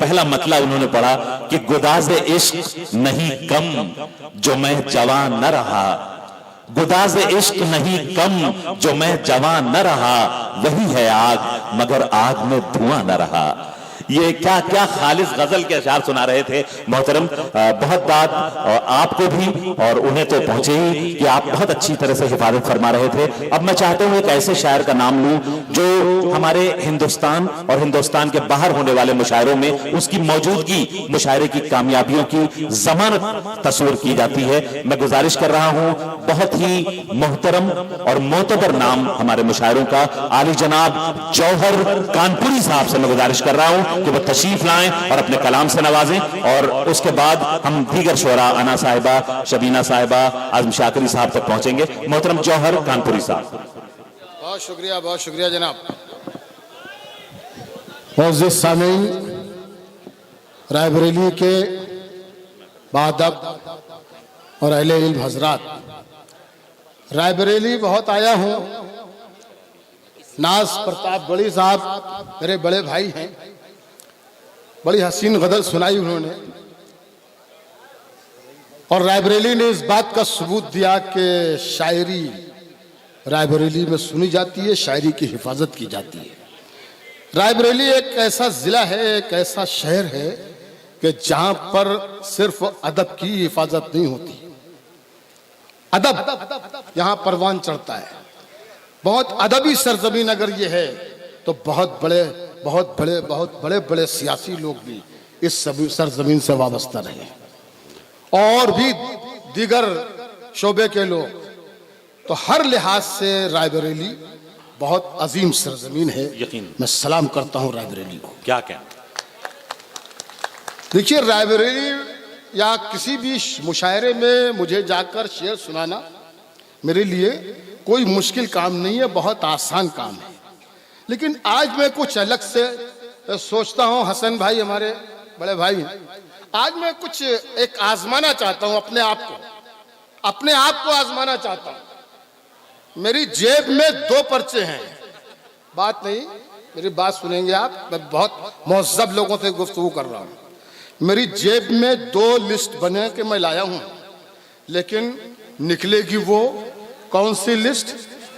पहला मतला उन्होंने पढ़ा कि गुदाज़े इश्क नहीं कम जो मैं जवान न रहा, गुदाज़े इश्क नहीं कम जो मैं जवान न रहा, वही है आग मगर आग में धुआं न रहा। ये क्या क्या खालिस गजल के अशार सुना रहे थे मोहतरम। बहुत बात आपको भी और उन्हें तो पहुंचे ही कि आप बहुत अच्छी तरह से हिफाजत फरमा रहे थे। अब मैं चाहता हूं एक ऐसे शायर का नाम लूं जो हमारे हिंदुस्तान और हिंदुस्तान के बाहर होने वाले मुशायरों में उसकी मौजूदगी, मुशायरे की कामयाबियों की जमानत तस्वीर की जाती है। मैं गुजारिश कर रहा हूं बहुत ही मोहतरम और मोतबर नाम हमारे मुशायरों का आली जनाब जौहर कानपुरी साहब से मैं गुजारिश कर रहा हूं कि वो तशरीफ लाएं और अपने कलाम से नवाजें, और उसके बाद हम दीगर शोरा अना साहिबा, शबीना साहिबा, आजम शाकरी साहब तक पहुंचेंगे। मोहतरम जौहर कानपुरी साहब। बहुत शुक्रिया जनाब। मुअज़्ज़िज़ सामीन, रायबरेली के बाअदब और अहले इल्म हज़रात, रायबरेली बहुत आया हूँ। नाज प्रताप गढ़ी साहब मेरे बड़े भाई हैं, बड़ी हसीन गजल सुनाई उन्होंने, और रायबरेली ने इस बात का सबूत दिया कि शायरी रायबरेली में सुनी जाती है, शायरी की हिफाजत की जाती है। रायबरेली एक ऐसा जिला है, एक ऐसा शहर है कि जहां पर सिर्फ अदब की हिफाजत नहीं होती, अदब यहां परवान चढ़ता है। बहुत अदबी सरजमीन अगर ये है तो बहुत बड़े बड़े सियासी लोग भी इस सरजमीन से वाबस्ता रहे, और भी दीगर शोबे के लोग। तो हर लिहाज से रायबरेली बहुत अजीम सरजमीन है। यकीन मैं सलाम करता हूँ रायबरेली को। क्या क्या देखिए, रायबरेली या किसी भी मुशायरे में मुझे जाकर शेर सुनाना मेरे लिए कोई मुश्किल काम नहीं है, बहुत आसान काम है। लेकिन आज मैं कुछ अलग से सोचता हूँ। हसन भाई हमारे बड़े भाई हैं, आज मैं कुछ एक आजमाना चाहता हूँ, अपने आप को आजमाना चाहता हूँ। मेरी जेब में 2 पर्चे हैं, बात नहीं, मेरी बात सुनेंगे आप। मैं बहुत मुहज़्ज़ब लोगों से गुफ्तगू कर रहा हूँ। मेरी जेब में 2 लिस्ट बने के मैं लाया हूँ, लेकिन निकलेगी वो कौन सी लिस्ट,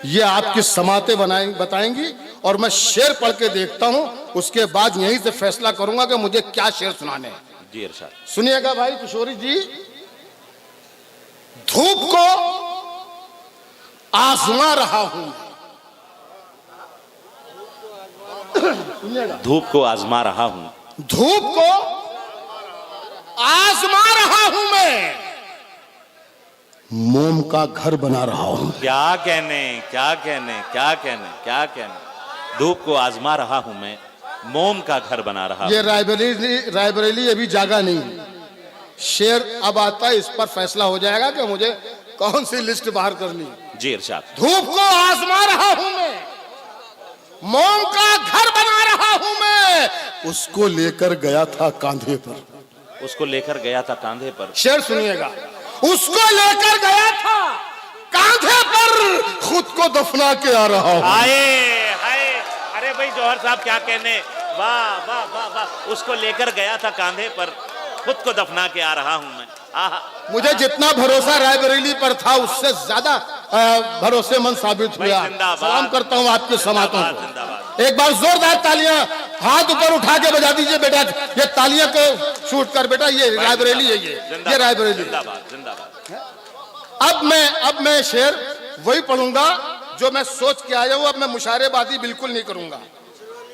ये आपकी समातें बताएंगी, और मैं शेर पढ़ के देखता हूं, उसके बाद यहीं से फैसला करूंगा कि मुझे क्या शेर सुनाने हैं। जी इरशाद। सुनिएगा भाई किशोरी जी। धूप को आजमा रहा हूं, सुनिएगा, धूप को आजमा रहा हूं, धूप को आजमा रहा हूं मैं, मोम का घर बना रहा हूं। क्या कहने क्या कहने क्या कहने क्या कहने, धूप को आजमा रहा हूं मैं, मोम का घर बना रहा। ये रायबरेली अभी जागा नहीं, शेर अब आता है, इस पर फैसला हो जाएगा कि मुझे कौन सी लिस्ट बाहर करनी। जी इरशाद। धूप को आजमा रहा हूं मैं, मोम का घर बना रहा हूं मैं, उसको लेकर गया था कांधे पर, उसको लेकर गया था कांधे पर। शेर सुनिएगा। उसको लेकर गया था कांधे पर, खुद को दफना के आ रहा हूं। हाय हाय, अरे भाई जौहर साहब क्या कहने, वाह वाह वाह वाह। उसको लेकर गया था कांधे पर, खुद को दफना के आ रहा हूं मैं। मुझे जितना भरोसा रायबरेली पर था उससे ज्यादा भरोसेमंद साबित हुआ। सलाम करता हूं आपके समातों को। एक बार जोरदार तालियां हाथ ऊपर उठा के बजा दीजिए बेटा, ये तालियां को शूट कर बेटा, ये रायबरेली है, ये रायबरेली। अब मैं शेर वही पढ़ूंगा जो मैं सोच के आया हूं। अब मैं मुशायरेबाजी बिल्कुल नहीं करूंगा,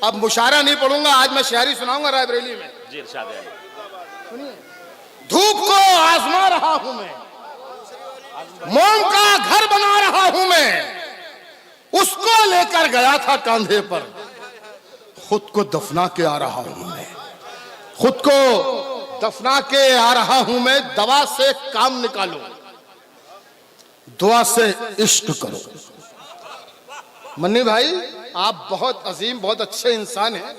अब मुशायरा नहीं पढ़ूंगा, आज मैं शायरी सुनाऊंगा रायबरेली में। जी इरशाद। सुनिए। धूप को आजमा रहा हूं मैं, मोम का घर बना रहा हूं मैं, उसको लेकर गया था कांधे पर, खुद को दफना के आ रहा हूं मैं, खुद को दफना के आ रहा हूं मैं। दवा से काम निकालो, दुआ से इश्क करो। मन्नी भाई आप बहुत अजीम, बहुत अच्छे इंसान हैं।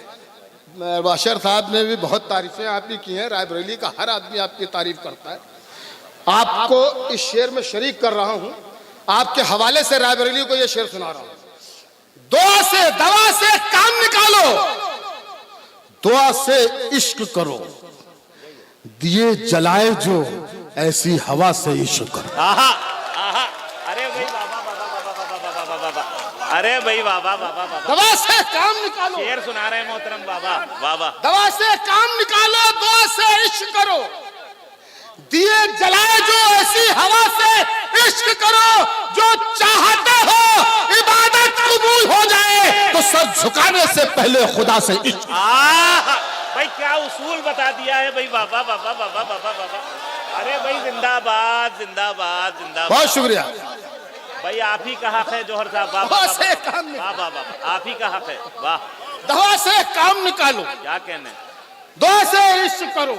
बाशर साहब ने भी बहुत तारीफें आपकी की हैं, रायबरेली का हर आदमी आपकी तारीफ करता है। आपको इस शेर में शरीक कर रहा हूं, आपके हवाले से रायबरेली को यह शेर सुना रहा हूं। दवा से काम निकालो, दुआ से इश्क करो, दिए जलाए जो ऐसी हवा से इश्क करो। आहा आहा, अरे भाई बाबा बाबा बाबा बाबा बाबा बाबा, अरे भाई बाबा बाबा बाबा, दवा से काम निकालो, शेर सुना रहे हैं मोहतरम बाबा बाबा। दवा से काम निकालो, दुआ से इश्क करो, दिए जलाए जो ऐसी हवा से इश्क करो, जो चाहते हो इबादत कबूल हो जाए तो सर झुकाने से पहले खुदा से इश्क। भाई क्या उसूल बता दिया है भाई बाबा बाबा बाबा बाबा बाबा। अरे भाई जिंदाबाद जिंदाबाद जिंदाबाद। बहुत शुक्रिया भाई, आप ही का हक है जौहर साहब। वाह दवा से काम वाह वाह वाह, आप ही का हक है। वाह, दवा से काम निकालो, क्या कहने, दुआ से इश्क करो,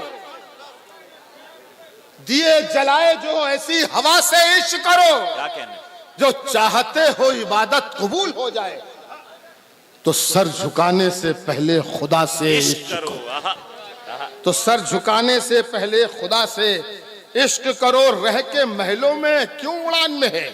दिए जलाए जो ऐसी हवा से इश्क करो, क्या कहने, जो चाहते हो इबादत कबूल हो जाए तो सर झुकाने से पहले खुदा से इश्क इश्क करो। करो। आहा, तो सर झुकाने से पहले खुदा से इश्क करो, रह के महलों में क्यों उड़ान में है,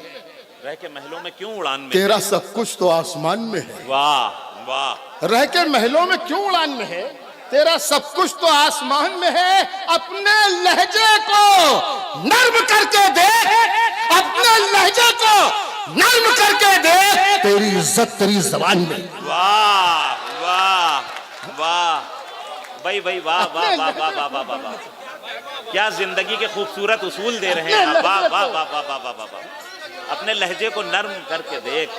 रह के महलों में क्यों उड़ान में। तेरा सब कुछ तो आसमान में है। वाह वाह, रह के महलों में क्यों उड़ान में है, तेरा सब कुछ तो आसमान में है। अपने लहजे को नर्म करके देख, अपने लहजे को नर्म करके देख, तेरी इज्जत तेरी जबान में। वाह वाह वाह भाई भाई, वाह वाह वाह वाह वाह वाह वाह, क्या जिंदगी के खूबसूरत उसूल दे रहे हैं आप। वाह वाह वाह वाह वाह वाह वाह, अपने लहजे को नर्म करके देख।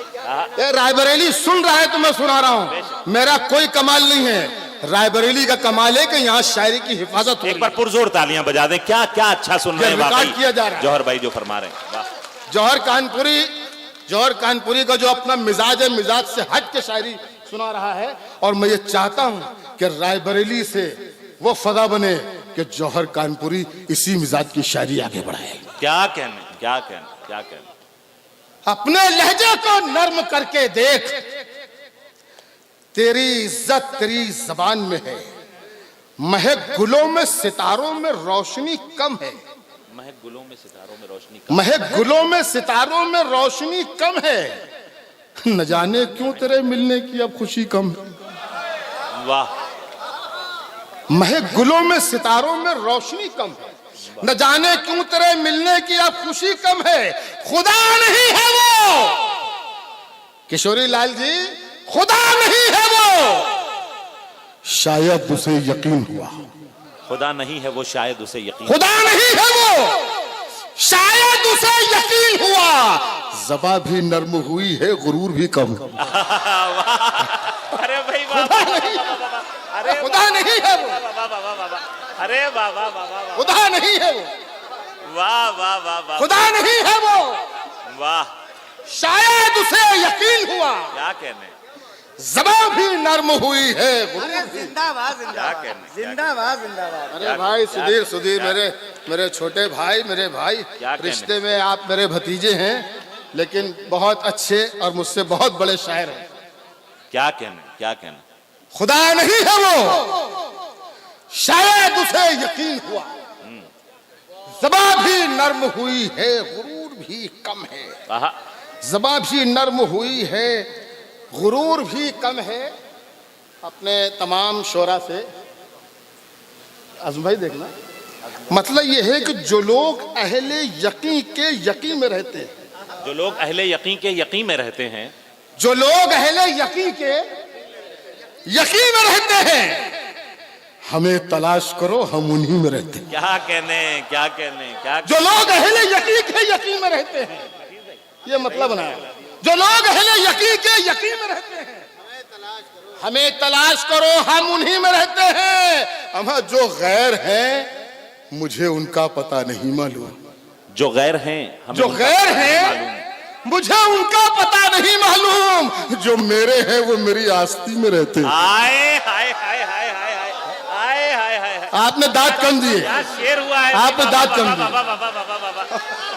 ये रायबरेली सुन रहा है तो मैं सुना रहा हूँ, मेरा कोई कमाल नहीं है, रायबरेली का कमाल है कि यहाँ शायरी की हिफाजत हो। एक बार पुरजोर तालियां बजा दें। क्या क्या अच्छा सुन रहे हैं रिकॉर्ड किया जा रहा है। जौहर भाई जो फरमा रहे हैं। वाह, जौहर कानपुरी का जो अपना मिजाज है, मिजाज से हट के शायरी सुना रहा है, और मैं ये चाहता हूँ कि रायबरेली से वो फदा बने कि जौहर कानपुरी इसी मिजाज की शायरी आगे बढ़ाए। क्या कहने क्या कहने क्या कहने। अपने लहजे को नर्म करके देख, तेरी इज्जत तेरी जबान में है। महक गुलों में सितारों में रोशनी कम है, महक गुलों में सितारों में रोशनी कम, महक गुलों में सितारों में रोशनी कम है, न जाने क्यों तेरे मिलने की अब खुशी कम है। वाह, महक गुलों में सितारों में रोशनी कम है, न जाने क्यों तेरे मिलने की अब खुशी कम है। खुदा नहीं है वो, किशोरी लाल जी, खुदा नहीं है वो, शायद उसे यकीन हुआ। खुदा नहीं है वो, शायद उसे यकीन। खुदा नहीं है वो, शायद उसे यकीन हुआ। ज़बां भी नर्म हुई है, गुरूर भी कम। अरे भाई वाह, अरे खुदा नहीं है वो, अरे वाह वाह वाह, खुदा नहीं है वो, वाह वाह वाह वाह, खुदा नहीं है वो, वाह, शायद उसे यकीन हुआ। क्या कहने, ज़बां भी नर्म हुई है, अरे जिंदाबाद क्या जिंदाबाद कहने, जिंदाबाद जिंदाबाद। अरे भाई सुधीर मेरे छोटे भाई, मेरे भाई, क्या कहने? रिश्ते में आप मेरे भतीजे हैं, लेकिन बहुत अच्छे और मुझसे बहुत बड़े शायर हैं। क्या कहने क्या कहने। खुदा नहीं है वो, शायद उसे यकीन हुआ। ज़बां भी नर्म हुई है, गुरूर भी कम है। आहा, ज़बां भी नर्म हुई है, गुरूर भी कम है। अपने तमाम शोरा से आज़म भाई देखना, मतलब ये है कि जो लोग अहले यकीन के यकीन में रहते हैं, जो लोग अहले यकीन के यकीन में रहते हैं, जो लोग अहले यकीन के यकीन में रहते हैं, हमें तलाश करो, हम उन्हीं में रहते हैं। क्या कहने क्या कहने क्या। जो लोग अहले यकीन के यकीन में रहते हैं, ये मतलब ना, जो लोग अहले यकीन के यकीन में रहते हैं, हमें तलाश करो, हम उन्हीं में रहते हैं। हम जो गैर हैं, मुझे उनका पता नहीं मालूम। जो गैर हैं, हमें जो उनका गैर पता नहीं हैं, मालूम। मुझे उनका पता नहीं मालूम। जो मेरे हैं वो मेरी आस्ती में रहते हैं। हाय हाय हाय हाय हाय हाय हाय हाय हाय। आपने दांत कम दिए, क्या शेर हुआ है। आपने दांत कम दिए।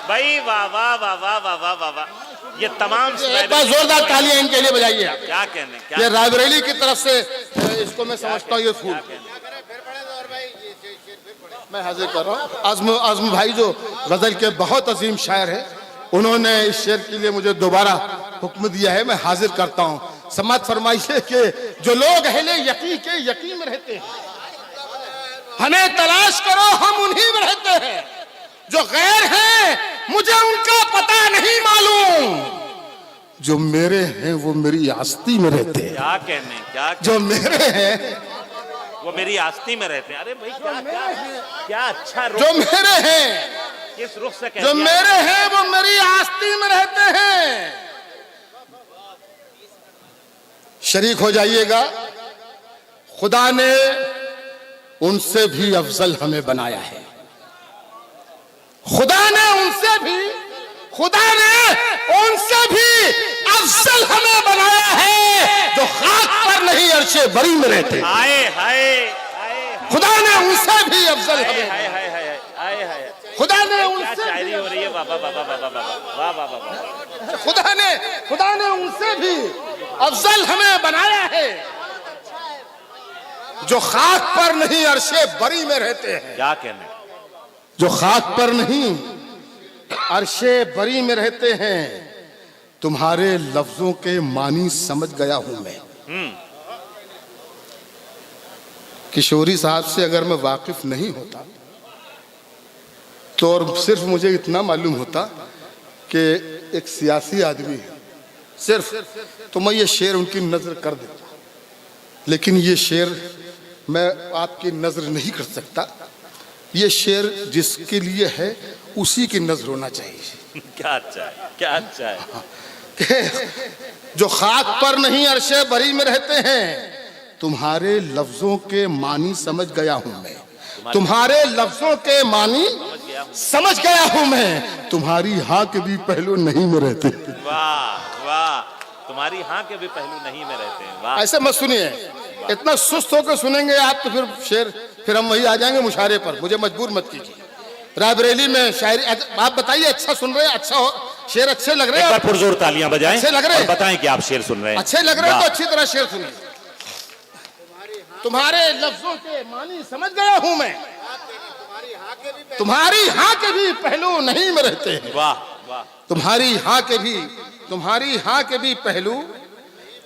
भाई वाह वाह वाह वाह वाह वाह वाह वाह। ये तमाम एक बार जोरदार तालियां इनके लिए बजाइए आप। क्या कहने क्या। ये रायबरेली की तरफ से इसको मैं समझता हूँ, ये फूल मैं हाजिर कर रहा हूँ। आज़म भाई जो गजल के बहुत अजीम शायर हैं, उन्होंने इस शेर के लिए मुझे दोबारा हुक्म दिया है, मैं हाजिर करता हूँ। समात फरमाइए कि जो लोग अहले यकीन के यकीन में रहते हैं, हमें तलाश करो, हम उन्हीं में रहते हैं। जो गैर हैं मुझे उनका पता नहीं मालूम, जो मेरे हैं वो मेरी आस्ती में रहते हैं। क्या कहने, क्या जो मेरे हैं वो मेरी आस्ती में रहते हैं। अरे भाई क्या क्या क्या अच्छा रुख, जो मेरे हैं, किस रुख से कह जो दिया? मेरे हैं वो मेरी आस्ती में रहते हैं। शरीक हो जाइएगा। खुदा ने उनसे भी अफजल हमें बनाया है। खुदा ने उनसे भी अफजल हमें बनाया है, जो खाक पर नहीं अर्शे बरी में रहते। हाय हाय हाय खुदा ने उनसे भी अफजल हाय हमें, हाय हाय हाय हाय हाय। खुदा ने क्या उनसे शायरी हो रही है, वाह वाह वाह वाह वाह वाह वाह वाह वाह। खुदा ने उनसे भी अफजल हमें बनाया है, जो खाक पर नहीं अर्शे बरी में रहते हैं। क्या कहने, जो खाक पर नहीं अर्शे बरी में रहते हैं। तुम्हारे लफ्जों के मानी समझ गया हूं मैं। किशोरी साहब से अगर मैं वाकिफ नहीं होता तो और सिर्फ मुझे इतना मालूम होता कि एक सियासी आदमी है सिर्फ, तो मैं ये शेर उनकी नजर कर देता। लेकिन ये शेर मैं आपकी नजर नहीं कर सकता। ये शेर जिसके लिए है उसी की नजर होना चाहिए। क्या अच्छा है, क्या अच्छा है। कि जो खाक पर नहीं अर्शे बरी में रहते हैं, तुम्हारे लफ्जों के मानी समझ गया हूं मैं। तुम्हारे लफ्जों के मानी समझ गया हूं मैं। तुम्हारी हाँ के भी पहलू नहीं में रहते। वाह वाह, तुम्हारी हाँ के भी पहलू नहीं में रहते हैं। वाह, ऐसे मत सुनिए, इतना सुस्त होकर सुनेंगे आप तो फिर शेर, फिर हम वही आ जाएंगे मुशायरे पर। मुझे मजबूर मत कीजिए। रायबरेली में शायरी आप बताइए, अच्छा सुन रहे हैं? अच्छा हो, शेर अच्छे लग रहे एक बार हैं? पुरजोर तालियां बजाएं अच्छे लग रहे हैं? और बताएं कि आप शेर सुन रहे हैं। अच्छे लग रहे हैं तो वाह। अच्छी तरह शेर सुनिए। तुम्हारे लफ्जों के मानी समझ गया हूं मैं। तुम्हारी हाँ के भी पहलू नहीं में रहते हैं। वाह वाह, तुम्हारी हाँ के भी पहलू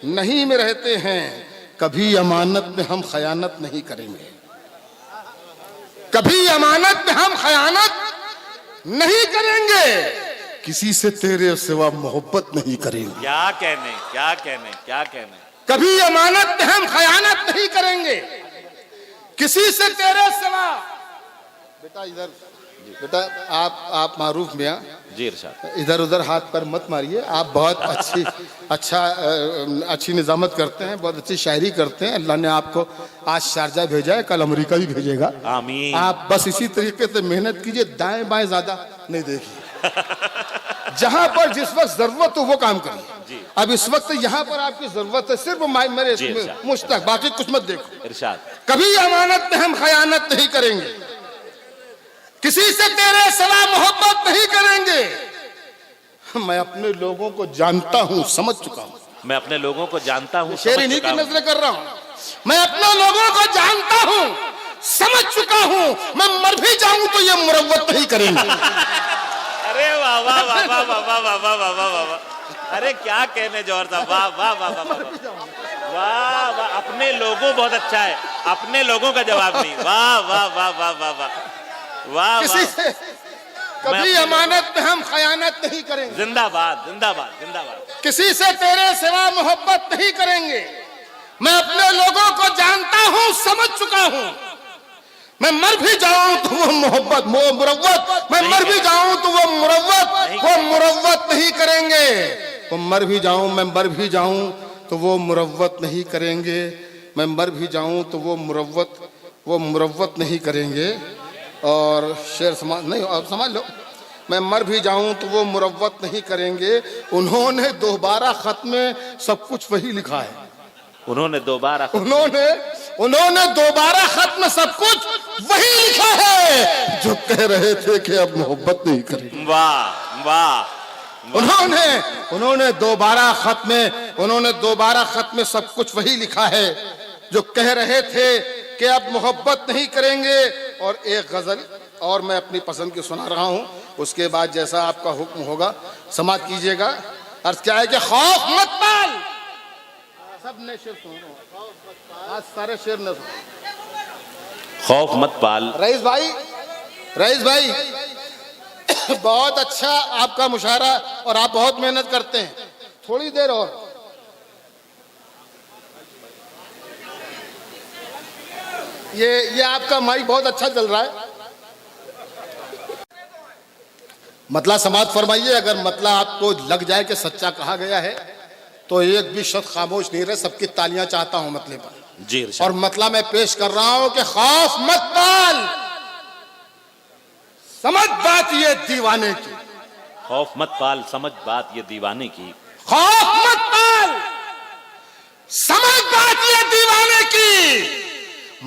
नहीं में रहते हैं। कभी अमानत में हम खयानत नहीं करेंगे। कभी अमानत में हम खयानत नहीं करेंगे। किसी से तेरे सिवा मोहब्बत नहीं करेंगे। क्या कहने, क्या कहने, क्या कहने। कभी अमानत में हम खयानत नहीं करेंगे। किसी से तेरे सिवा। बेटा इधर, बेटा आप मारूफ मियां, जी इरशाद। इधर उधर हाथ पर मत मारिए। आप बहुत अच्छी निजामत करते हैं, बहुत अच्छी शायरी करते हैं। अल्लाह ने आपको आज शारजा भेजा है, कल अमेरिका भी भेजेगा। आमीन। आप बस इसी तरीके से मेहनत कीजिए, दाएं बाएं ज्यादा नहीं देखिए। जहां पर जिस वक्त जरूरत हो वो काम करिए। अब इस वक्त यहाँ पर आपकी जरूरत है सिर्फ मेरे मुझ तक, बाकी कुछ मत देखो। इरशाद। कभी अमानत में हम खयानत नहीं करेंगे। किसी से तेरे सिवा मोहब्बत नहीं करेंगे। मैं अपने लोगों को जानता हूं, समझ चुका हूं। मैं अपने लोगों को जानता हूँ, शेर इन्हीं की नजरें कर रहा हूं। मैं अपने लोगों को जानता हूं, समझ चुका हूं। मैं मर भी जाऊं तो ये मुरव्वत नहीं करेंगे। अरे वाह वाह वाह वाह वाह वाह वाह वाह वाह वाह वाह। अरे क्या कहने जौहर साहब, वाह वाह वाह वाह वाह वाह। अपने लोगों, बहुत अच्छा है, अपने लोगों का जवाब नहीं। वाह वाह वाह वाह वाह वाह वाह। किसी से कभी अमानत में हम खयानत नहीं करेंगे। जिंदाबाद जिंदाबाद जिंदाबाद। किसी से तेरे सिवा मोहब्बत नहीं करेंगे। मैं अपने लोगों को जानता हूं, समझ चुका हूं। मैं मर भी जाऊं तो वो मोहब्बत, वो मुरव्वत, मैं मर भी जाऊं तो वो मुरव्वत नहीं करेंगे। वो मर भी जाऊं, मैं मर भी जाऊं तो वो मुरव्वत नहीं करेंगे। मैं मर भी जाऊं तो वो मुरव्वत नहीं करेंगे। और शेर समाज नहीं, अब समझ लो। मैं मर भी जाऊं तो वो मुरव्वत नहीं करेंगे। उन्होंने दोबारा खत में सब कुछ वही लिखा है। उन्होंने दोबारा खत में सब कुछ वही लिखा है जो कह रहे थे कि अब मोहब्बत नहीं करेंगे। वाह वाह। उन्होंने दोबारा खत में सब कुछ वही लिखा है जो कह रहे थे कि अब मोहब्बत नहीं करेंगे। और एक गजल और मैं अपनी पसंद की सुना रहा हूं, उसके बाद जैसा आपका हुक्म होगा समाप्त कीजिएगा। अर्ज क्या है कि खौफ मत पाल। सब ने शेर सुन रहा हूं। आज सारे शेर न खौफ मत पाल। रईस भाई बहुत अच्छा आपका मुशायरा और आप बहुत मेहनत करते हैं। थोड़ी देर और ये आपका माइक बहुत अच्छा चल रहा है। मतला समाप्त फरमाइए। अगर मतला आपको लग जाए कि सच्चा कहा गया है तो एक भी शख्स खामोश नहीं रहे, सबकी तालियां चाहता हूं मतले पर। जी इरशाद। और मतला मैं पेश कर रहा हूं कि खौफ मत पाल, समझ बात ये दीवाने की। खौफ मत पाल, समझ बात ये दीवाने की। खौफ मत पाल, समझ बात ये दीवाने की।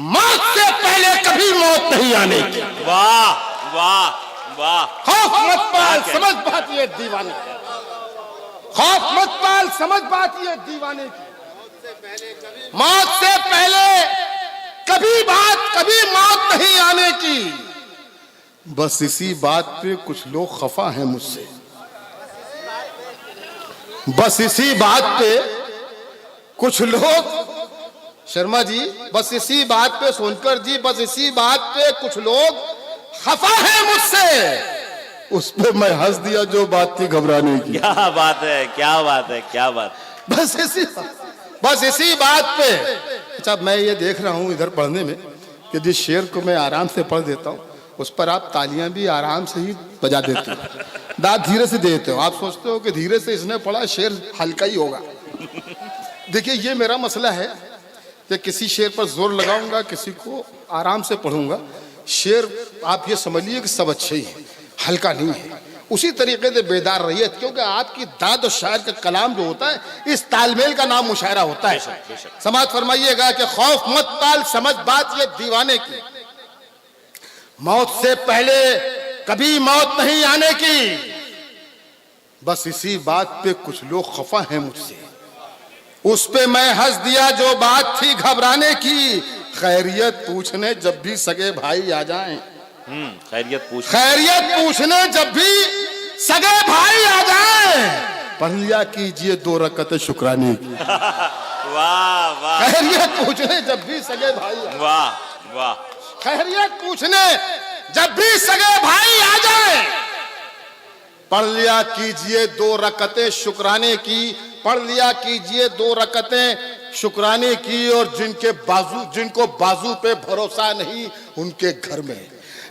मौत से पहले कभी मौत नहीं आने की। वाह वाह वाह। खौफ मत पाल, समझ बात ये दीवाने की। खौफ मत पाल, समझ बात ये दीवाने की। मौत से पहले कभी मौत नहीं आने की। बस इसी बात पे कुछ लोग खफा हैं मुझसे। बस इसी बात पे कुछ लोग, शर्मा जी, बस इसी बात पे सोनकर जी, बस इसी बात पे कुछ लोग खफा हैं मुझसे। उस पे मैं हंस दिया जो बात थी घबराने की। क्या बात है, क्या बात है, क्या बात। बस इसी बात पे। अच्छा, मैं ये देख रहा हूँ इधर पढ़ने में कि जिस शेर को मैं आराम से पढ़ देता हूँ उस पर आप तालियां भी आराम से ही बजा देते हो, दाद धीरे से देते हो। आप सोचते हो कि धीरे से इसने पढ़ा, शेर हल्का ही होगा। देखिए, ये मेरा मसला है कि किसी शेर पर जोर लगाऊंगा, किसी को आराम से पढ़ूंगा। शेर आप ये समझिए कि सब अच्छे ही हैं, हल्का नहीं है। उसी तरीके से बेदार रहिए, क्योंकि आपकी दाद और शायर का कलाम जो होता है, इस तालमेल का नाम मुशायरा होता है। समाज फरमाइएगा कि खौफ मत पाल, समझ बात ये दीवाने की। मौत से पहले कभी मौत नहीं आने की। बस इसी बात पे कुछ लोग खफा हैं मुझसे। उस पे मैं हंस दिया जो बात थी घबराने की। खैरियत पूछने जब भी सगे भाई आ जाएं। खैरियत पूछने जब भी सगे भाई आ जाएं। पढ़ लिया कीजिए 2 रकअत शुक्राने की। वाह वाह। खैरियत पूछने जब भी सगे भाई, वाह वाह। खैरियत पूछने जब भी सगे भाई आ जाएं। पढ़ लिया कीजिए 2 रकअतें शुक्राने की। पढ़ लिया कीजिए 2 रकअतें शुक्राने की। और जिनको बाजू पे भरोसा नहीं उनके घर में,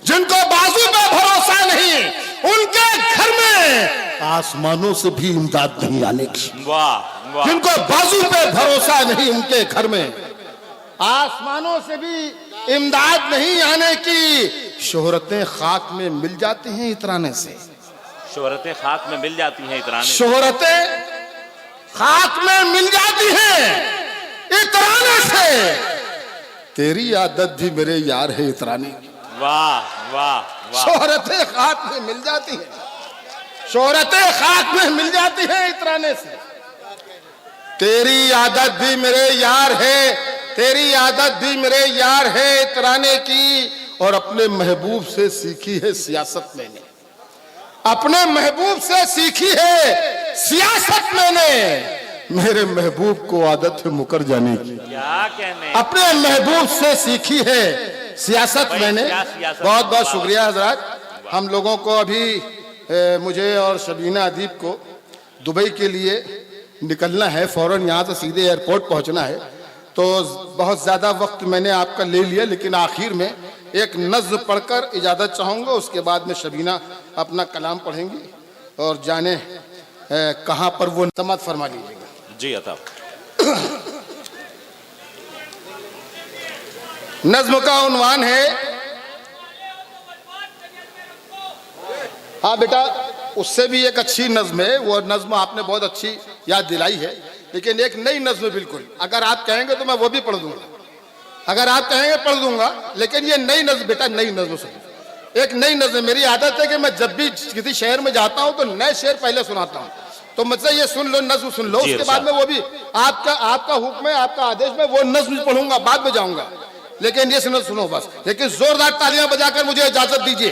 जिनको बाजू पे भरोसा नहीं उनके घर में आसमानों से भी इमदाद नहीं आने की। वाह वाह। जिनको बाजू पे भरोसा नहीं उनके घर में आसमानों से भी इमदाद नहीं आने की। शोहरतें खाक में मिल जाती हैं इतराने से। शोहरतें खाक में मिल जाती हैं इतराने। शोहरतें खाक में मिल जाती हैं इतराने से। तेरी आदत भी मेरे यार है इतराने की। वाह वाह वाह। शोहरतें खाक में मिल जाती हैं, शोहरतें खाक में मिल जाती हैं इतराने से। तेरी आदत भी मेरे यार है, तेरी आदत भी मेरे यार है इतराने की। और अपने महबूब से सीखी है सियासत मैंने। अपने महबूब से सीखी है सियासत मैंने। मेरे महबूब को आदत है मुकर जाने की। क्या कहने। अपने महबूब से सीखी है सियासत मैंने। बहुत बहुत शुक्रिया हजरात। हम लोगों को अभी मुझे और शबीना अदीब को दुबई के लिए निकलना है, फौरन यहाँ से सीधे एयरपोर्ट पहुँचना है। तो बहुत ज़्यादा वक्त मैंने आपका ले लिया, लेकिन आखिर में एक नज़्म पढ़कर इजाज़त चाहूँगा। उसके बाद में शबीना अपना कलाम पढ़ेंगी और जाने कहाँ पर वो समात फरमा लीजिएगा। जी अता। नज्म का उन्वान है, हाँ बेटा, उससे भी एक अच्छी नज्म है। वो नज्म आपने बहुत अच्छी याद दिलाई है, लेकिन एक नई नज्म बिल्कुल। अगर आप कहेंगे तो मैं वो भी पढ़ दूंगा, अगर आप कहेंगे पढ़ दूंगा। लेकिन ये नई नज्म बेटा, नई नज्म सुनो। एक नई नज्म। मेरी आदत है कि मैं जब भी किसी शहर में जाता हूँ तो नए शेर पहले सुनाता हूँ। तो मुझसे ये सुन लो, नज्म सुन लो, उसके बाद में वो भी आपका हुक्म है, आपका आदेश में वो नज्म पढ़ूंगा, बाद में जाऊंगा। लेकिन ये सुनो बस। लेकिन जोरदार तालियां बजाकर मुझे इजाजत दीजिए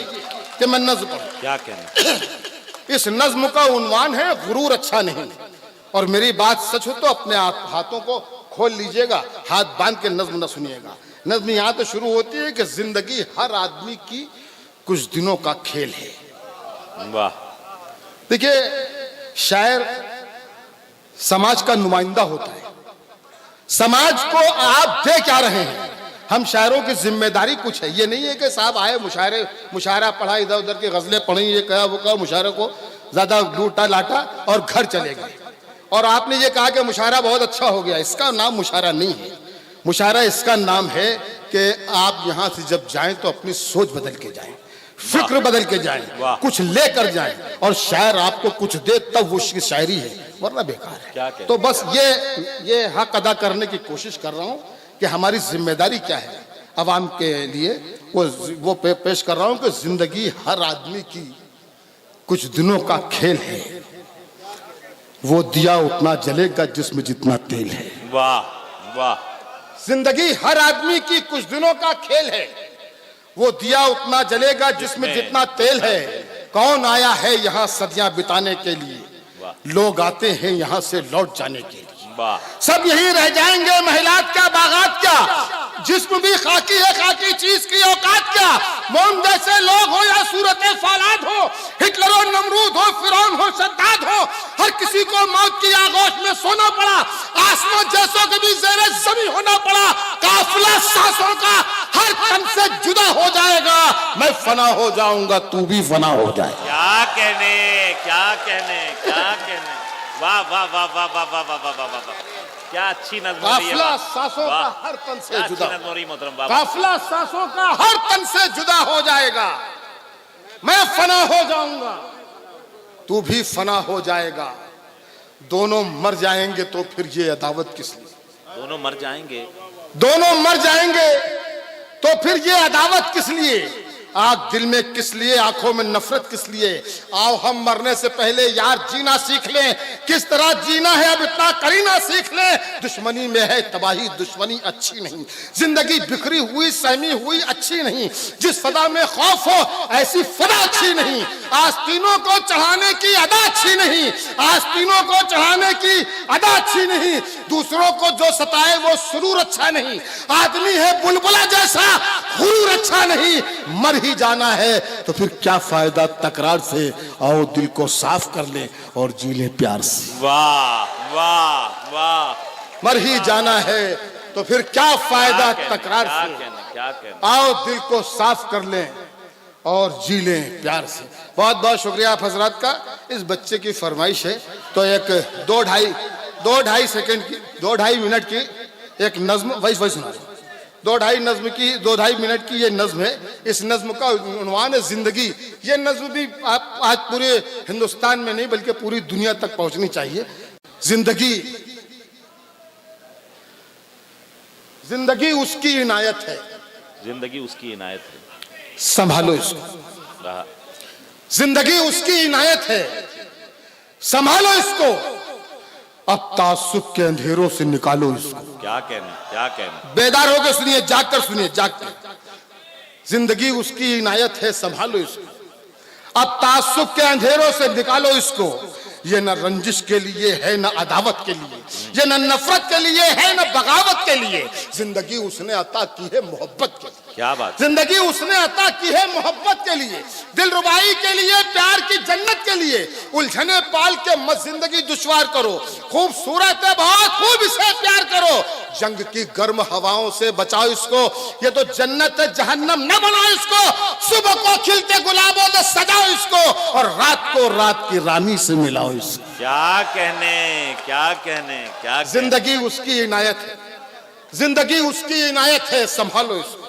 कि मैं नज्म पढ़ूं। क्या कहना। इस नज्म का उन्वान है गुरूर अच्छा नहीं। और मेरी बात सच हो तो अपने हाथों को खोल लीजिएगा, हाथ बांध के नज्म न सुनिएगा। नज्म यहां तो शुरू होती है कि जिंदगी हर आदमी की कुछ दिनों का खेल है। वाह। देखिए, शायर समाज का नुमाइंदा होता है। समाज को आप दे क्या रहे हैं? हम शायरों की जिम्मेदारी कुछ है। ये नहीं है कि साहब आए मुशायरा पढ़ा, इधर उधर की गजलें पढ़ी, ये कहा वो कहा, मुशायरे को ज्यादा लूटा लाटा और घर चले गए। और आपने ये कहा कि मुशायरा बहुत अच्छा हो गया। इसका नाम मुशायरा नहीं है। मुशायरा इसका नाम है कि आप यहां से जब जाएं तो अपनी सोच बदल के जाएं, फिक्र बदल के जाएं, कुछ लेकर जाएं, और शायर आपको कुछ दे तब वो उसकी शायरी है, वरना बेकार है। तो बस ये हक अदा करने की कोशिश कर रहा हूं कि हमारी जिम्मेदारी क्या है अवाम के लिए, वो पेश कर रहा हूं कि जिंदगी हर आदमी की कुछ दिनों का खेल है। वो दिया उतना जलेगा जिसमें जितना तेल है। वाह वाह। जिंदगी हर आदमी की कुछ दिनों का खेल है। वो दिया उतना जलेगा जिसमें जितना तेल है। कौन आया है यहाँ सदियां बिताने के लिए, लोग आते हैं यहाँ से लौट जाने के लिए। सब यही रह जाएंगे, महिलात क्या बागात क्या, जिस्म भी खाकी है, खाकी चीज की औकात क्या। मोम जैसे लोग हो या सूरत फालाद हो, हिटलर हो, नमरूद हो, फिरौन हो, सद्दाद हो, हर किसी को मौत की आगोश में सोना पड़ा। आसमान जैसों के भी ज़ेरे ज़मीं होना पड़ा। काफिला सांसों का हर तन से जुदा हो जाएगा। मैं फना हो जाऊंगा, तू भी फना हो जाए। क्या कहने, क्या कहने, क्या कहने। वाह वाह वाह वाह वाह वाह वाह वाह वाह वाह। क्या अच्छी नज़्म है। काफिला सांसों का हर तन से जुदा, मोहतरम। काफिला सांसों का हर तन से जुदा हो जाएगा। मैं फना हो जाऊंगा, तू भी फना हो जाएगा। दोनों मर जाएंगे तो फिर ये अदावत किस लिए। दोनों मर जाएंगे, दोनों मर जाएंगे तो फिर ये अदावत किस लिए। आग दिल में किस लिए, आंखों में नफरत किस लिए। आओ हम मरने से पहले यार जीना सीख लें। किस तरह जीना है अब इतना करीना सीख लें। दुश्मनी में है तबाही, दुश्मनी अच्छी नहीं। जिंदगी बिखरी हुई सहमी हुई अच्छी नहीं। जिस फदा में खौफ हो ऐसी फदा अच्छी नहीं। आस्तीनों को चढ़ाने की अदा अच्छी नहीं। आस्तीनों को चढ़ाने की अदा अच्छी नहीं। दूसरों को जो सताए वो सुरूर अच्छा नहीं। आदमी है बुलबुला जैसा, हुरूर अच्छा नहीं। मर ही जाना है तो फिर क्या फायदा तकरार से। आओ दिल को साफ कर ले और जी ले प्यार से। वाह वाह वाह। मर ही जाना है तो फिर क्या फायदा तकरार से। क्या कहने। आओ दिल को साफ कर लें और जी लें प्यार से। बहुत बहुत शुक्रिया आप हजरात का। इस बच्चे की फरमाइश है तो एक दो ढाई सेकंड की, 2-2.5 मिनट की एक नज्म वही सुना रहा हूं। 2-2.5 मिनट की ये नज्म है। इस नज्म का उन्वान है जिंदगी। ये नज्म भी आप आज पूरे हिंदुस्तान में नहीं बल्कि पूरी दुनिया तक पहुंचनी चाहिए। जिंदगी उसकी इनायत है, जिंदगी उसकी इनायत है, संभालो इसको। जिंदगी उसकी इनायत है, संभालो इसको। अब तासुब के अंधेरों से निकालो इसको। क्या कहने, क्या कहने। बेदार होकर सुनिए, जाग कर सुनिए, जाग कर। जिंदगी उसकी इनायत है, संभालो इसको। अब तासुब के अंधेरों से निकालो इसको। ये न रंजिश के लिए है न अदावत के लिए, ये न नफरत के लिए है न बगावत के लिए। जिंदगी उसने अता की है मोहब्बत के लिए। क्या बात। जिंदगी उसने अता की है मोहब्बत के लिए, दिलरुबाई के लिए, प्यार की जन्नत के लिए। उलझने पाल के मत जिंदगी दुश्वार करो। खूबसूरत है बहुत, खूब इसे प्यार करो। जंग की गर्म हवाओं से बचाओ इसको। ये तो जन्नत है, जहन्नम न बनाओ इसको। सुबह को खिलते गुलाबों से सजाओ इसको और रात को रात की रानी से मिलाओ इसको। क्या कहने, क्या कहने, क्या कहने। जिंदगी उसकी इनायत है, जिंदगी उसकी इनायत है, संभालो इसको।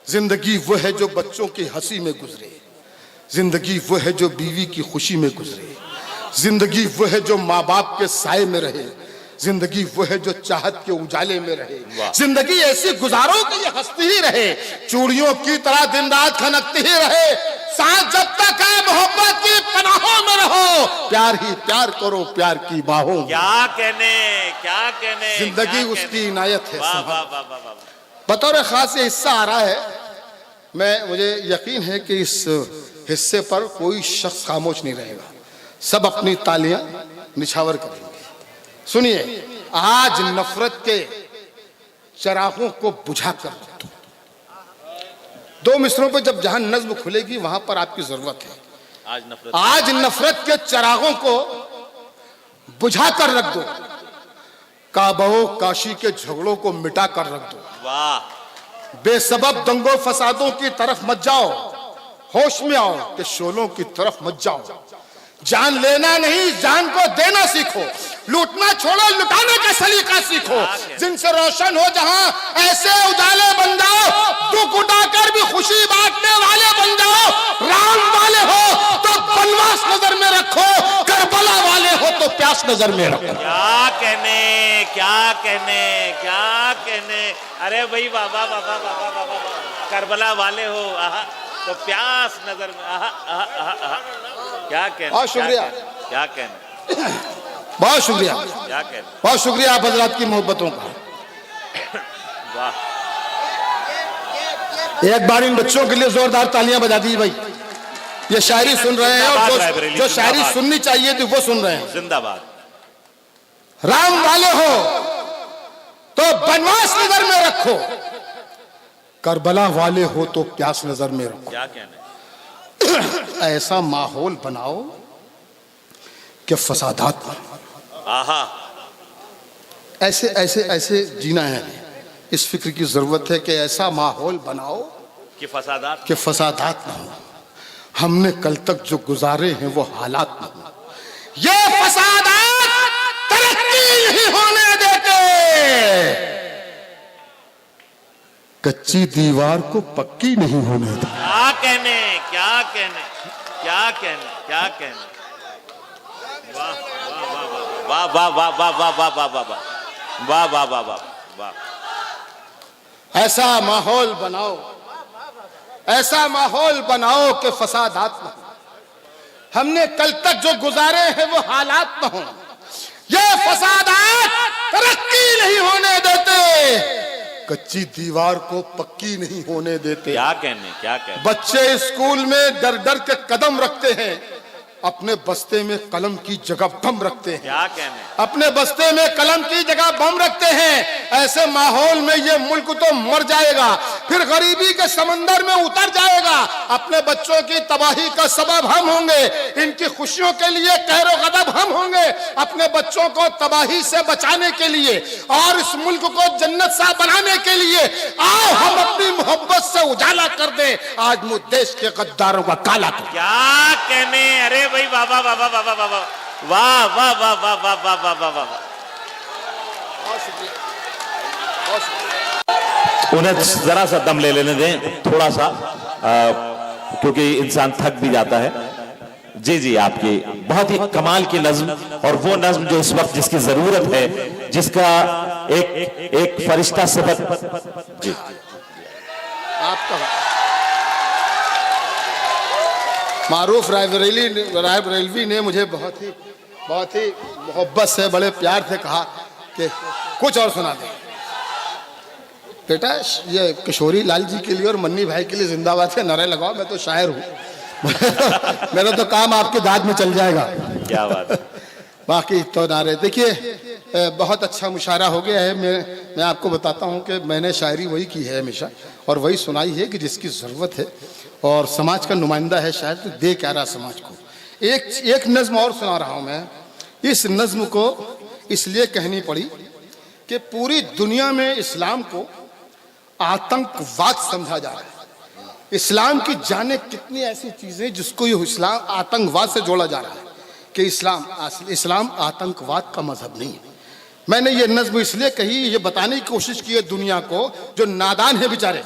जिंदगी वो है जो बच्चों की हंसी में गुजरे। जिंदगी वो है जो बीवी की खुशी में गुजरे। जिंदगी वो है जो माँ बाप के साए में रहे। जिंदगी वो है जो चाहत के उजाले में रहे। जिंदगी ऐसी गुजारो कि ये हंसती ही रहे, चूड़ियों की तरह दिन रात खनकती ही रहे। सांस जब तक है मोहब्बत की पनाहों में रहो। प्यार ही प्यार करो, प्यार की बाहों। क्या कहने, क्या कहने। जिंदगी उसकी इनायत है। वाह वाह वाह वाह। बतौर खास ये हिस्सा आ रहा है। मुझे यकीन है कि इस हिस्से पर कोई शख्स खामोश नहीं रहेगा। सब अपनी तालियां निछावर करेंगे। सुनिए, आज नफरत के चरागों को बुझा कर रख दो। दो मिसरों पे जब जहां नज्म खुलेगी वहां पर आपकी जरूरत है। आज नफरत के चरागों को बुझा कर रख दो, काबो काशी के झगड़ों को मिटा कर रख दो। वाह। बेसबब दंगों फसादों की तरफ मत जाओ, होश में आओ कि शोलों की तरफ मत जाओ। जान लेना नहीं, जान को देना सीखो। लूटना छोड़ो, लुटाने का सलीका सीखो। जिनसे रोशन हो जहां ऐसे उजाले बन जाओ, दुख उठाकर भी खुशी बांटने वाले बन जाओ। राम वाले हो तो बनवास नजर में रखो, करबला वाले हो तो प्यास नजर में रखो। क्या कहने, क्या कहने, क्या कहने। अरे भाई बाबा बाबा बाबा बाबा, करबला वाले हो आहा तो प्यास नजर में आहा आहा आहा आहा। क्या कहने, बहुत शुक्रिया, क्या कहने, बहुत शुक्रिया, क्या कहने। बहुत शुक्रिया आप हजरात की मोहब्बतों का। वाह। एक बार इन बच्चों के लिए जोरदार तालियां बजा दी भाई। ये शायरी सुन रहे हैं और जो शायरी सुननी चाहिए थी वो सुन रहे हैं। जिंदाबाद। राम वाले हो तो बनवास नजर में रखो, करबला वाले हो तो प्यास नजर में रखो। क्या कहने। ऐसा माहौल बनाओ कि फसादात ना, आहा। ऐसे ऐसे ऐसे जीना है। इस फिक्र की जरूरत है कि ऐसा माहौल बनाओ कि फसादात, कि फसादात ना हो। हमने कल तक जो गुजारे हैं वो हालात ना हो। ये फसादात तरक्की नहीं होने देते, कच्ची दीवार को पक्की नहीं होने देते। क्या कहने, क्या कहने, क्या कहने, क्या कहने। वाह वाह वाह वाह वाह वाह वाह वाह वाह वाह वाह वाह वाह वाह। ऐसा माहौल बनाओ, ऐसा माहौल बनाओ कि फसादात ना हो। हमने कल तक जो गुजारे हैं वो हालात ना हो। ये फसादात तरक्की नहीं होने देते, कच्ची दीवार को पक्की नहीं होने देते। क्या कहने, क्या कहने। बच्चे स्कूल में डर डर के कदम रखते हैं, अपने बस्ते में कलम की जगह बम रखते हैं। क्या कहने। अपने बस्ते में कलम की जगह बम रखते हैं। ऐसे माहौल में ये मुल्क तो मर जाएगा, फिर गरीबी के समंदर में उतर जाएगा। अपने बच्चों की तबाही का सबब हम होंगे, इनकी खुशियों के लिए कहरो गदब हम होंगे। अपने बच्चों को तबाही से बचाने के लिए और इस मुल्क को जन्नत सा बनाने के लिए आओ हम अपनी मोहब्बत से उजाला कर दें आज मुझ देश के गद्दारों का काला कर। क्या कहने। अरे भाई बाबा बाबा बाबा बाबा वाह वाह वाह वाह वाह वाह वाह वाह वाह। उन्हें जरा सा दम ले लेने दें, थोड़ा सा, क्योंकि इंसान थक भी जाता है। जी जी, आपकी बहुत ही कमाल की नज्म, और वो नज्म जो इस वक्त जिसकी जरूरत है, जिसका एक फरिश्ता सिफत। जी आपका मारूफ रायबरेलवी ने मुझे बहुत ही मोहब्बत से, बड़े प्यार से कहा कि कुछ और सुना दे बेटा। ये किशोरी लाल जी के लिए और मन्नी भाई के लिए जिंदाबाद के नारे लगाओ। मैं तो शायर हूँ मेरा तो काम आपके दाद में चल जाएगा। क्या बात। बाकी तो नारे देखिए, बहुत अच्छा मुशायरा हो गया है। मैं आपको बताता हूँ कि मैंने शायरी वही की है हमेशा, और वही सुनाई है कि जिसकी ज़रूरत है, और समाज का नुमाइंदा है शायद, तो दे क्या रहा समाज को। एक नज्म और सुना रहा हूँ मैं। इस नज्म को इसलिए कहनी पड़ी कि पूरी दुनिया में इस्लाम को आतंकवाद समझा जा रहा है। इस्लाम की जाने कितनी ऐसी चीज़ें जिसको ये इस्लाम आतंकवाद से जोड़ा जा रहा है कि इस्लाम आतंकवाद का मजहब नहीं है। मैंने ये नज्म इसलिए कही, ये बताने की कोशिश की है दुनिया को, जो नादान है बेचारे,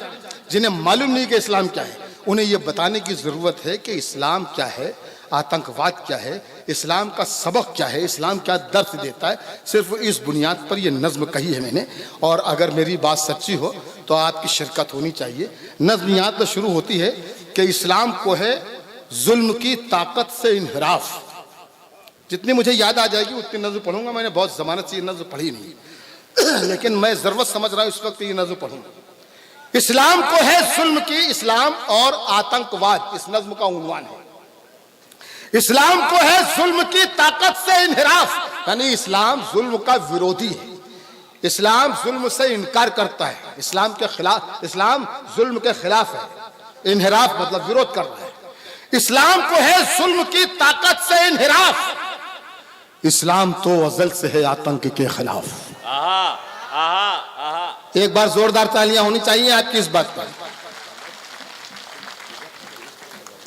जिन्हें मालूम नहीं कि इस्लाम क्या है, उन्हें ये बताने की ज़रूरत है कि इस्लाम क्या है, आतंकवाद क्या है, इस्लाम का सबक क्या है, इस्लाम क्या दर्स देता है। सिर्फ इस बुनियाद पर यह नज्म कही है मैंने, और अगर मेरी बात सच्ची हो तो आपकी शिरकत होनी चाहिए। नज्म यहाँ पर शुरू होती है कि इस्लाम को है जुल्म की ताकत से इनहराफ। जितनी मुझे याद आ जाएगी उतनी नज्म पढ़ूंगा। मैंने बहुत ज़मानत से ये नज्म पढ़ी नहीं लेकिन मैं ज़रूरत समझ रहा हूँ इस वक्त ये नज्म पढ़ूंगा। इस्लाम को है जुल्म की, इस्लाम और आतंकवाद इस नज्म का उन्वान है। इस्लाम को है जुल्म की ताकत से इनहिराफ, यानी इस्लाम जुल्म का विरोधी है। इस्लाम जुल्म से इनकार करता है, इस्लाम के खिलाफ, इस्लाम जुल्म के खिलाफ है, इनहिराफ मतलब विरोध कर रहा है। इस्लाम को है जुल्म की ताकत से इनहिराफ, इस्लाम तो अजल से है आतंक के खिलाफ। आहा आहा आहा। एक बार जोरदार तालियां होनी चाहिए आपकी इस बात पर।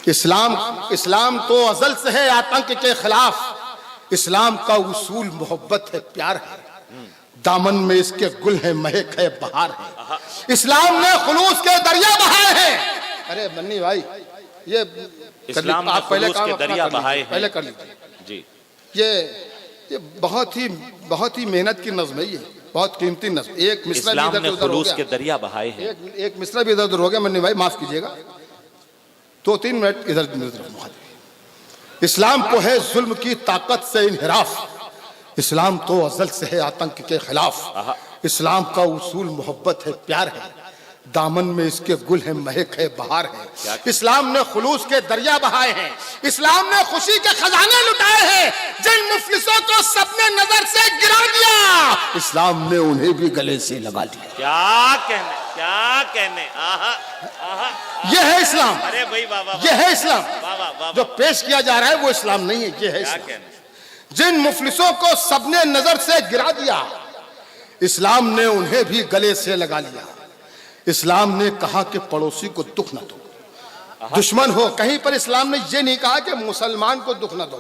इस्लाम तो अजल से है आतंक के खिलाफ, इस्लाम का उसूल मोहब्बत है, प्यार है, दामन में इसके गुल है, महक है, बहार है। इस्लाम ने खुलूस के दरिया बहाए हैं। अरे बन्नी भाई, ये इस्लाम ने आप पहले खुलूस के दरिया बहाए हैं। पहले कर लीजिए जी। ये बहुत ही मेहनत की नज़्म है, ये बहुत कीमती नज़्म। एक मिसरा भी इस्लाम इधर ने उधर हो खुलूस गया, के दरिया बहाए हैं। एक मिसरा भी इधर उधर हो गया मन्नी भाई, माफ कीजिएगा, 2-3 मिनट इधर। इस्लाम को है जुल्म की ताकत से इनहिराफ, इस्लाम तो अजल से है आतंक के खिलाफ, इस्लाम का उसूल मोहब्बत है, प्यार है, दामन में इसके गुल है, महक है, बहार है। इस्लाम ने खुलूस के दरिया बहाए हैं, इस्लाम ने खुशी के खजाने लुटाए हैं, जिन मुफलिसों को सबने नजर से गिरा दिया, इस्लाम ने उन्हें भी गले से लगा लिया। क्या कहने, क्या कहने। आहा आहा। यह है इस्लाम। अरे भाई बाबा, यह है इस्लाम। बाबा जो पेश किया जा रहा है वो इस्लाम नहीं है, यह है क्या इस्लाम। कहने। जिन मुफलिसों को सबने नजर से गिरा दिया, इस्लाम ने उन्हें भी गले से लगा लिया। इस्लाम ने कहा कि पड़ोसी को दुख न दो, दुश्मन हो। कहीं पर इस्लाम ने यह नहीं कहा कि मुसलमान को दुख न दो।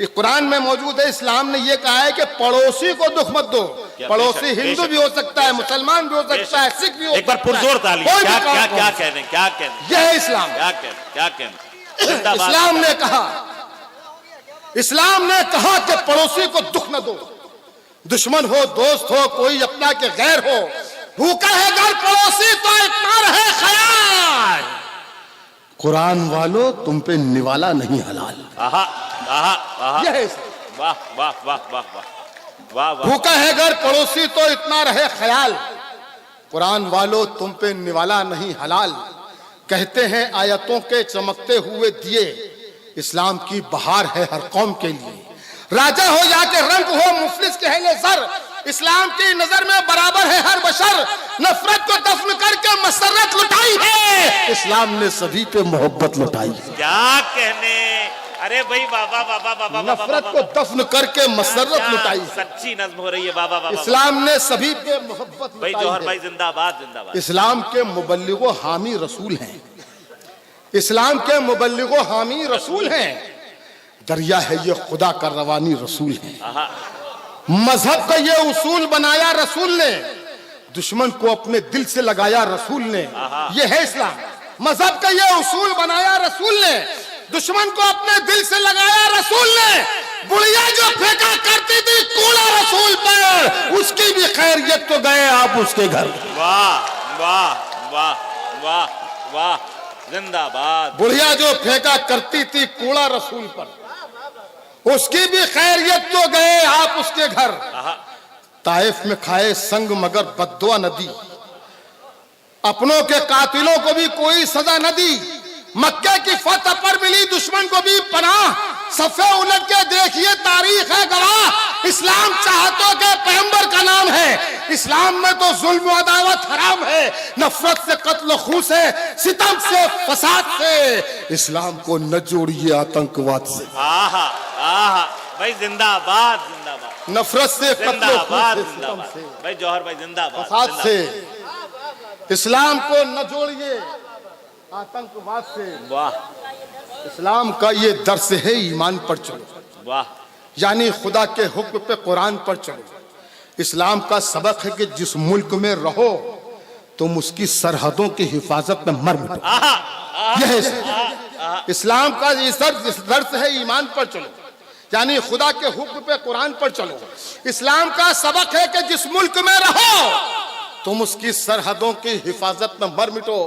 कुरान में मौजूद है, इस्लाम ने यह कहा है कि पड़ोसी को दुख मत दो। पड़ोसी हिंदू भी हो सकता है, मुसलमान भी हो सकता है, सिख भी हो सकता है। एक बार पुरजोर ताली। क्या क्या क्या कहने, क्या कहने। यह है इस्लाम। क्या कहने, क्या कहने। जिंदाबाद। इस्लाम ने कहा कि पड़ोसी को दुख न दो, दुश्मन हो, दोस्त हो, कोई अपना के गैर हो, भूखा है घर पड़ोसी तो इतना रहे ख्याल, कुरान वालों तुम पे निवाला नहीं हलाल। आहा आहा आहा। यह है वाह वाह वाह वाह वाह वाह वाह। भूखा है घर पड़ोसी तो इतना रहे ख्याल, कुरान वालों तुम पे निवाला नहीं हलाल। कहते हैं आयतों के चमकते हुए दिए, इस्लाम की बहार है हर कौम के लिए। राजा हो या के रंग हो, मुफलिस के है सर, इस्लाम की नजर में बराबर है हर बशर। नफरत को दफन करके मसरत लुटाई है, इस्लाम ने सभी पे मोहब्बत लुटाई है। क्या कहने। अरे भाई बाबा बाबा बाबा। नफरत को दफन करके मसरत लुटाई है, सच्ची नज्म हो रही है बाबा बाबा। इस्लाम ने सभी पे मोहब्बत भाई लुटाई जौहर है। भाई जिंदाबाद जिंदाबाद। इस्लाम के मुबल्लिगो हामी रसूल हैं, इस्लाम के मुबल्लिगो हामी रसूल हैं। दरिया है ये खुदा का रवानी रसूल है। मजहब का ये उसूल बनाया रसूल ने, दुश्मन को अपने दिल से लगाया रसूल ने। ये है इस्लाम। मजहब का ये उसूल बनाया रसूल ने, दुश्मन को अपने दिल से लगाया रसूल ने। बुढ़िया जो फेंका करती थी कूड़ा रसूल पर, उसकी भी खैरियत तो गए आप उसके घर। वाह वाह वाह वाह वाह। जिंदाबाद। बुढ़िया जो फेंका करती थी कूड़ा रसूल पर, उसकी भी खैरियत तो गए आप उसके घर। ताइफ में खाए संग मगर बद्दुआ न दी, अपनों के कातिलों को भी कोई सजा न दी। मक्के की फतह पर मिली दुश्मन को भी पनाह, सफे उलट के देखिए तारीख है गवाह। इस्लाम चाहतों के पैगंबर का नाम है, इस्लाम में तो जुल्म अदावत हराम है। नफरत से कत्ल खून से, सितम से, फसाद से, इस्लाम को न जोड़िए आतंकवाद से। आहा आहा। भाई जिंदाबाद जिंदाबाद। नफरत से, कत्ल जिंदाबाद खून से, सितम जिंदाबाद। से, भाई जौहर भाई जिंदाबाद। फसाद से, इस्लाम को न जोड़िए आतंकवाद से। वाह इस्लाम का ये दर्स है ईमान पर चलो, वाह। यानी खुदा के हुक्म पे कुरान पर चलो। इस्लाम का सबक है कि जिस मुल्क में रहो तुम उसकी सरहदों की हिफाजत में मर मिटो। यह है इस्लाम का ये दर्स है ईमान पर चलो, यानी खुदा के हुक्म पे कुरान पर चलो। इस्लाम का सबक है कि जिस मुल्क में रहो तुम उसकी सरहदों की हिफाजत में मर मिटो।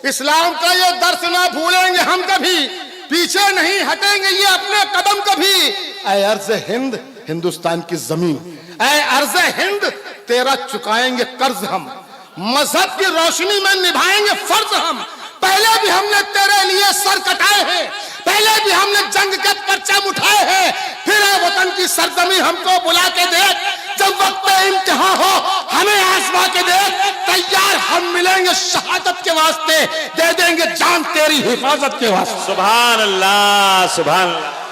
इस्लाम का ये दर्स ना भूलेंगे हम कभी, पीछे नहीं हटेंगे ये अपने कदम कभी। ऐ अर्ज़ हिंद, हिंदुस्तान की जमीन, ऐ अर्ज़ हिंद तेरा चुकाएंगे कर्ज हम, मजहब की रोशनी में निभाएंगे फर्ज हम। पहले भी हमने तेरे लिए सर कटाए हैं, पहले भी हमने जंग के परचम उठाए हैं, फिर वतन की सरजमी हमको बुला के देख, जब वक्त इम्तिहा हो हमें आजमा के दे, तैयार हम मिलेंगे शहादत के वास्ते, दे देंगे जान तेरी हिफाजत के वास्ते। सुभान अल्लाह, सुभान अल्लाह।